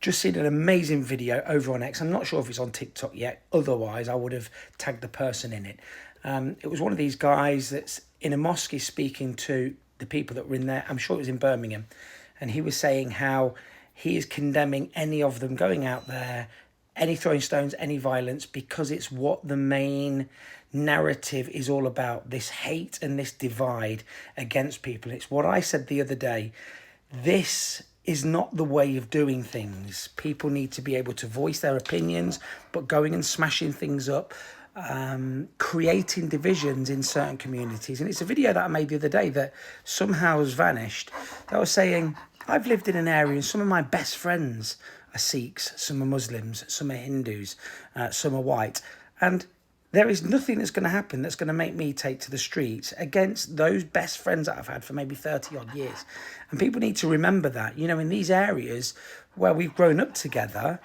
just seen an amazing video over on X. I'm not sure if it's on TikTok yet. Otherwise, I would have tagged the person in it. It was one of these guys that's in a mosque he's speaking to the people that were in there. I'm sure it was in Birmingham. And he was saying how he is condemning any of them going out there, any throwing stones, any violence, because it's what the main narrative is all about, this hate and this divide against people. It's what I said the other day. This is not the way of doing things. People need to be able to voice their opinions, but going and smashing things up, creating divisions in certain communities. And it's a video that I made the other day that somehow has vanished. I was saying, I've lived in an area and some of my best friends are Sikhs, some are Muslims, some are Hindus, some are white. And there is nothing that's going to happen that's going to make me take to the streets against those best friends that I've had for maybe 30 odd years. And people need to remember that, you know, in these areas where we've grown up together,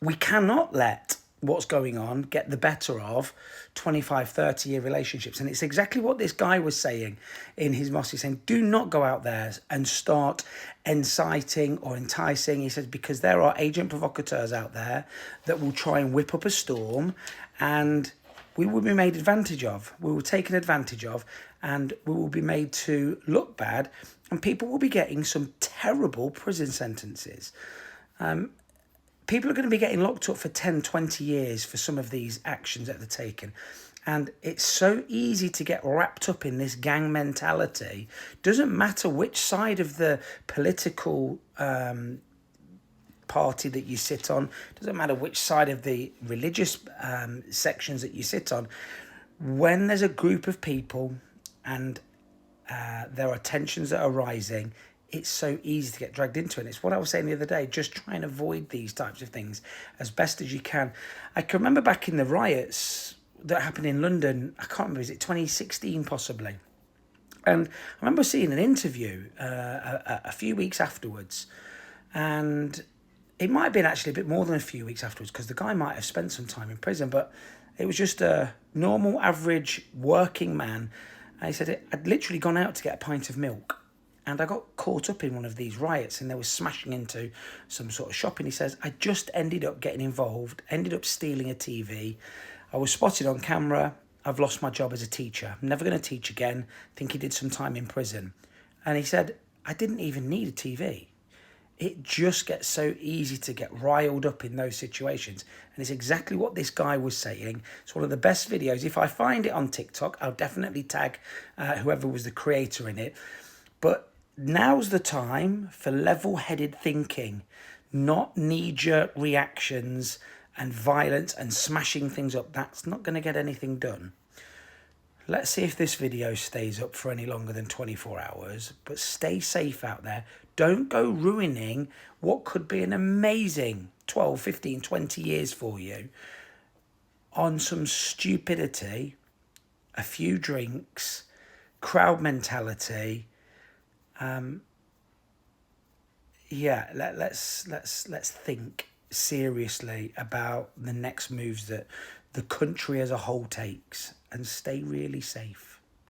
we cannot let what's going on get the better of 25, 30-year relationships. And it's exactly what this guy was saying in his mosque. He's saying, do not go out there and start inciting or enticing. He says, because there are agent provocateurs out there that will try and whip up a storm, and we will be made advantage of. We will be taken advantage of, and we will be made to look bad, and people will be getting some terrible prison sentences. People are going to be getting locked up for 10, 20 years for some of these actions that they're taking. And it's so easy to get wrapped up in this gang mentality. Doesn't matter which side of the political party that you sit on. Doesn't matter which side of the religious sections that you sit on. When there's a group of people and there are tensions that are rising, it's so easy to get dragged into it. And it's what I was saying the other day, just try and avoid these types of things as best as you can. I can remember back in the riots that happened in London, I can't remember, is it 2016 possibly? And I remember seeing an interview a few weeks afterwards, and it might have been actually a bit more than a few weeks afterwards because the guy might have spent some time in prison, but it was just a normal, average working man. And he said, I'd literally gone out to get a pint of milk, and I got caught up in one of these riots and they were smashing into some sort of shop. And he says, I just ended up getting involved, ended up stealing a TV. I was spotted on camera. I've lost my job as a teacher. I'm never going to teach again. I think he did some time in prison. And he said, I didn't even need a TV. It just gets so easy to get riled up in those situations. And it's exactly what this guy was saying. It's one of the best videos. If I find it on TikTok, I'll definitely tag whoever was the creator in it. But now's the time for level-headed thinking, not knee-jerk reactions and violence and smashing things up. That's not going to get anything done. Let's see if this video stays up for any longer than 24 hours, but stay safe out there. Don't go ruining what could be an amazing 12, 15, 20 years for you on some stupidity, a few drinks, crowd mentality. Let's think seriously about the next moves that the country as a whole takes, and stay really safe.